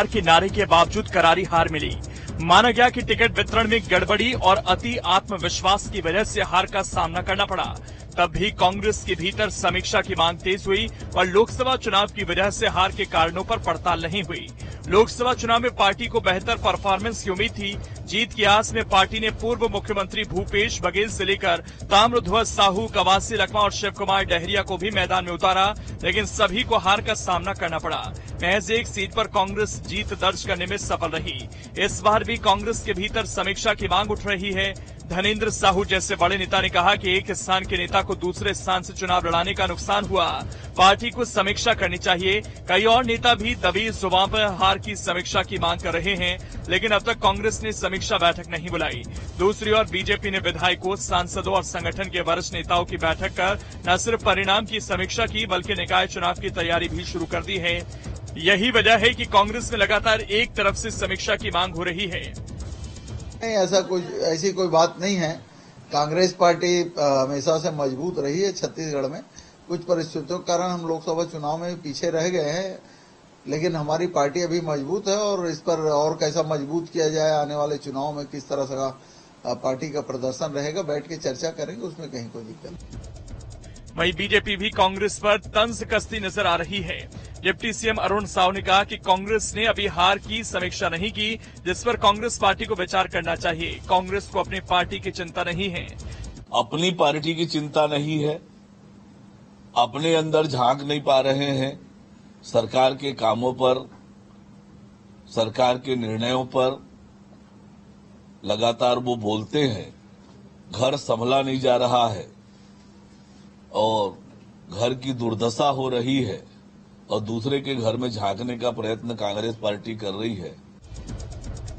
के नारे के बावजूद करारी हार मिली। माना गया कि टिकट वितरण में गड़बड़ी और अति आत्मविश्वास की वजह से हार का सामना करना पड़ा। तब भी कांग्रेस के भीतर समीक्षा की मांग तेज हुई और लोकसभा चुनाव की वजह से हार के कारणों पर पड़ताल नहीं हुई। लोकसभा चुनाव में पार्टी को बेहतर परफॉर्मेंस की उम्मीद थी। जीत की आस में पार्टी ने पूर्व मुख्यमंत्री भूपेश बघेल से लेकर ताम्रध्वज साहू, कवासी लखमा और शिव कुमार डहरिया को भी मैदान में उतारा, लेकिन सभी को हार का सामना करना पड़ा। महज एक सीट पर कांग्रेस जीत दर्ज करने में सफल रही। इस बार भी कांग्रेस के भीतर समीक्षा की मांग उठ रही है। धनेंद्र साहू जैसे बड़े नेता ने कहा कि एक स्थान के नेता को दूसरे स्थान से चुनाव लड़ाने का नुकसान हुआ, पार्टी को समीक्षा करनी चाहिए। कई और नेता भी दबी जुबान पर हार की समीक्षा की मांग कर रहे हैं, लेकिन अब तक कांग्रेस ने समीक्षा बैठक नहीं बुलाई। दूसरी ओर बीजेपी ने विधायकों, सांसदों और संगठन के वरिष्ठ नेताओं की बैठक कर न सिर्फ परिणाम की समीक्षा की, बल्कि निकाय चुनाव की तैयारी भी शुरू कर दी है। यही वजह है कि कांग्रेस में लगातार एक तरफ से समीक्षा की मांग हो रही है। नहीं, ऐसी कोई बात नहीं है। कांग्रेस पार्टी हमेशा से मजबूत रही है। छत्तीसगढ़ में कुछ परिस्थितियों के कारण हम लोकसभा चुनाव में पीछे रह गए हैं, लेकिन हमारी पार्टी अभी मजबूत है और इस पर और कैसा मजबूत किया जाए, आने वाले चुनाव में किस तरह से पार्टी का प्रदर्शन रहेगा, बैठ के चर्चा करेंगे, उसमें कहीं कोई दिक्कत नहीं। वहीं बीजेपी भी कांग्रेस पर तंज कसती नजर आ रही है। डिप्टी सीएम अरुण साव ने कहा कि कांग्रेस ने अभी हार की समीक्षा नहीं की, जिस पर कांग्रेस पार्टी को विचार करना चाहिए। कांग्रेस को अपनी पार्टी की चिंता नहीं है। अपनी पार्टी की चिंता नहीं है, अपने अंदर झांक नहीं पा रहे हैं। सरकार के कामों पर, सरकार के निर्णयों पर लगातार वो बोलते हैं, घर संभला नहीं जा रहा है और घर की दुर्दशा हो रही है और दूसरे के घर में झांकने का प्रयत्न कांग्रेस पार्टी कर रही है।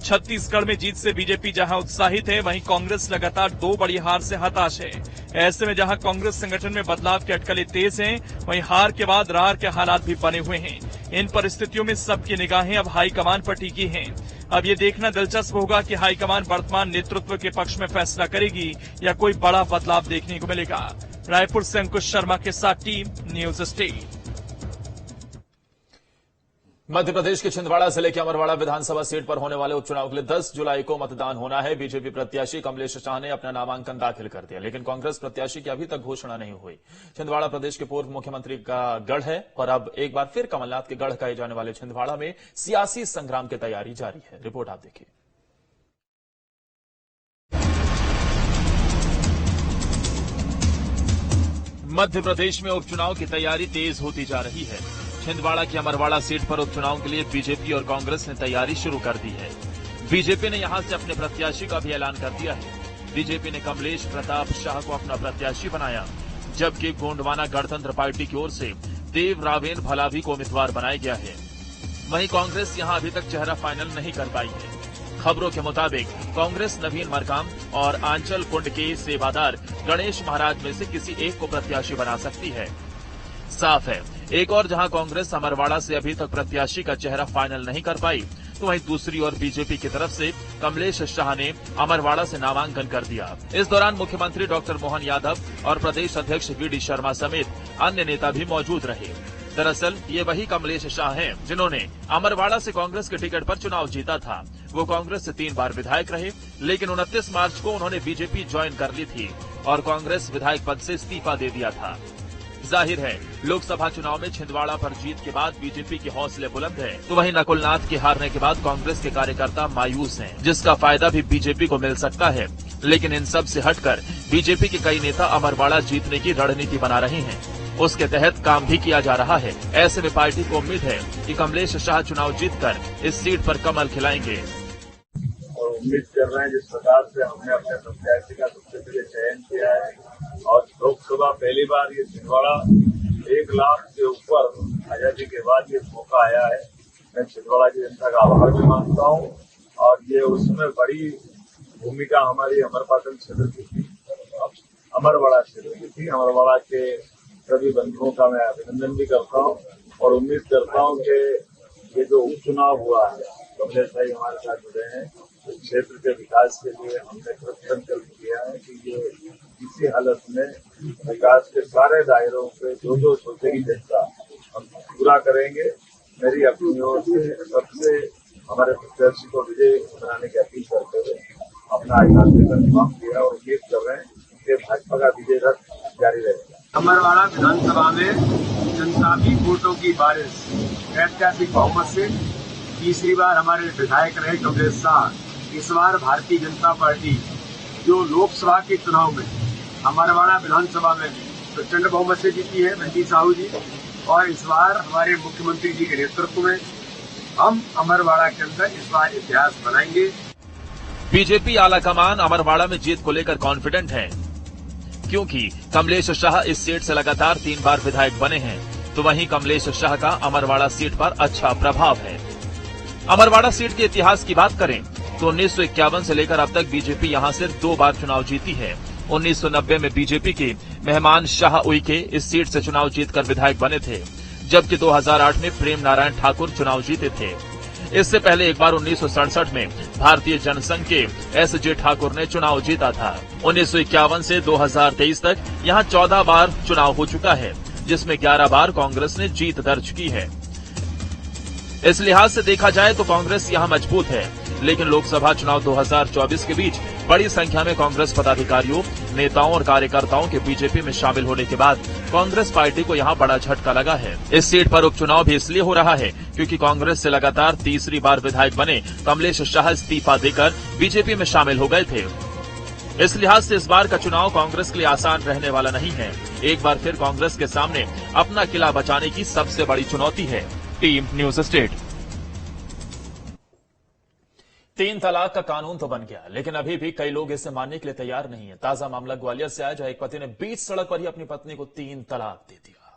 छत्तीसगढ़ में जीत से बीजेपी जहां उत्साहित है, वहीं कांग्रेस लगातार 2 बड़ी हार से हताश है। ऐसे में जहां कांग्रेस संगठन में बदलाव की अटकलें तेज हैं, वहीं हार के बाद रार के हालात भी बने हुए हैं। इन परिस्थितियों में सबकी निगाहें अब हाईकमान पर टिकी हैं। अब ये देखना दिलचस्प होगा कि हाईकमान वर्तमान नेतृत्व के पक्ष में फैसला करेगी या कोई बड़ा बदलाव देखने को मिलेगा। रायपुर से अंकुश शर्मा के साथ team news state. Madhya Pradesh के छिंदवाड़ा जिले के अमरवाड़ा विधानसभा सीट पर होने वाले उपचुनाव के लिए 10 जुलाई को मतदान होना है। बीजेपी प्रत्याशी कमलेश शाह ने अपना नामांकन दाखिल कर दिया, लेकिन कांग्रेस प्रत्याशी की अभी तक घोषणा नहीं हुई। छिंदवाड़ा प्रदेश के पूर्व मुख्यमंत्री का गढ़ है और अब एक बार फिर कमलनाथ के गढ़ कहे जाने वाले छिंदवाड़ा में सियासी संग्राम की तैयारी जारी है। रिपोर्ट आप देखिए। मध्य प्रदेश में उपचुनाव की तैयारी तेज होती जा रही है। छिंदवाड़ा की अमरवाड़ा सीट पर उपचुनाव के लिए बीजेपी और कांग्रेस ने तैयारी शुरू कर दी है। बीजेपी ने यहां से अपने प्रत्याशी का भी ऐलान कर दिया है। बीजेपी ने कमलेश प्रताप शाह को अपना प्रत्याशी बनाया, जबकि गोंडवाना गणतंत्र पार्टी की ओर से देव रावेन भलावी को उम्मीदवार बनाया गया है। वहीं कांग्रेस यहां अभी तक चेहरा फाइनल नहीं कर पाई है। खबरों के मुताबिक कांग्रेस नवीन मरकाम और आंचल कुंड के सेवादार गणेश महाराज में से किसी एक को प्रत्याशी बना सकती है। साफ है, एक और जहां कांग्रेस अमरवाड़ा से अभी तक प्रत्याशी का चेहरा फाइनल नहीं कर पाई, तो वहीं दूसरी ओर बीजेपी की तरफ से कमलेश शाह ने अमरवाड़ा से नामांकन कर दिया। इस दौरान मुख्यमंत्री डॉक्टर मोहन यादव और प्रदेश अध्यक्ष वीडी शर्मा समेत अन्य नेता भी मौजूद रहे। दरअसल ये वही कमलेश शाह हैं जिन्होंने अमरवाड़ा से कांग्रेस के टिकट पर चुनाव जीता था। वो कांग्रेस से 3 बार विधायक रहे, लेकिन 29 मार्च को उन्होंने बीजेपी ज्वाइन कर ली थी और कांग्रेस विधायक पद से इस्तीफा दे दिया था। जाहिर है, लोकसभा चुनाव में छिंदवाड़ा पर जीत के बाद बीजेपी के हौसले बुलंद है, तो वहीं नकुलनाथ के हारने के बाद कांग्रेस के कार्यकर्ता मायूस हैं, जिसका फायदा भी बीजेपी को मिल सकता है। लेकिन इन सब से हटकर बीजेपी के कई नेता अमरवाड़ा जीतने की रणनीति बना रहे हैं। उसके तहत काम भी किया जा रहा है। ऐसे में पार्टी को उम्मीद है कि कमलेश शाह चुनाव जीतकर इस सीट पर कमल खिलाएंगे और उम्मीद कर रहे हैं जिस प्रकार से हमने अपने प्रत्याशी का सबसे पहले चयन किया है और लोकसभा पहली बार ये छिंदवाड़ा 1 लाख से ऊपर आजादी के बाद ये मौका आया है। मैं छिंदवाड़ा की जनता का आभार भी मानता हूँ और ये उसमें बड़ी भूमिका हमारी अमरपाटन क्षेत्र की थी, अमरवाड़ा क्षेत्र की थी। अमरवाड़ा के सभी बंधुओं का मैं अभिनंदन भी करता हूँ और उम्मीद करता हूँ कि ये जो उपचुनाव हुआ है, कमलेश भाई हमारे साथ जुड़े हैं, इस क्षेत्र के विकास के लिए हमने संकल्प किया है कि ये किसी हालत में विकास के सारे दायरों पे जो सोचेगी जनता हम पूरा करेंगे। मेरी अपनी ओर से सबसे हमारे प्रत्याशी को विजय बनाने की अपील करते हुए अपना आचार्य का समाप्त किया और उम्मीद कर रहे हैं कि भाजपा का विजय रथ जारी रहेगा। अमरवाड़ा विधानसभा में जनता की वोटों की बारिश, ऐतिहासिक बहुमत से तीसरी बार हमारे विधायक रहे कमलेश शाह। इस बार भारतीय जनता पार्टी जो लोकसभा के चुनाव में अमरवाड़ा विधानसभा में प्रचंड बहुमत से जीती है बंटी साहू जी, और इस बार हमारे मुख्यमंत्री जी के नेतृत्व में हम अमरवाड़ा के अंदर इस बार इतिहास बनाएंगे। बीजेपी आलाकमान अमरवाड़ा में जीत को लेकर कॉन्फिडेंट है, क्योंकि कमलेश शाह इस सीट से लगातार 3 बार विधायक बने हैं, तो वहीं कमलेश शाह का अमरवाड़ा सीट पर अच्छा प्रभाव है। अमरवाड़ा सीट के इतिहास की बात करें तो 1951 से लेकर अब तक बीजेपी यहां से 2 बार चुनाव जीती है। 1990 में बीजेपी के मेहमान शाह उइके इस सीट से चुनाव जीतकर विधायक बने थे, जबकि 2008 में प्रेम नारायण ठाकुर चुनाव जीते थे। इससे पहले एक बार 1967 में भारतीय जनसंघ के एस.जे. ठाकुर ने चुनाव जीता था। 1951 से 2023 तक यहां 14 बार चुनाव हो चुका है, जिसमें 11 बार कांग्रेस ने जीत दर्ज की है। इस लिहाज से देखा जाए तो कांग्रेस यहां मजबूत है, लेकिन लोकसभा चुनाव 2024 के बीच बड़ी संख्या में कांग्रेस पदाधिकारियों, नेताओं और कार्यकर्ताओं के बीजेपी में शामिल होने के बाद कांग्रेस पार्टी को यहां बड़ा झटका लगा है। इस सीट पर उपचुनाव भी इसलिए हो रहा है क्योंकि कांग्रेस से लगातार तीसरी बार विधायक बने कमलेश शाह इस्तीफा देकर बीजेपी में शामिल हो गए थे। इस लिहाज से इस बार का चुनाव कांग्रेस के लिए आसान रहने वाला नहीं है। एक बार फिर कांग्रेस के सामने अपना किला बचाने की सबसे बड़ी चुनौती है। Team news state. 3 तलाक का कानून तो बन गया, लेकिन अभी भी कई लोग इसे मानने के लिए तैयार नहीं है। ताजा मामला ग्वालियर से आया, जहां एक पति ने बीच सड़क पर ही अपनी पत्नी को 3 तलाक दे दिया।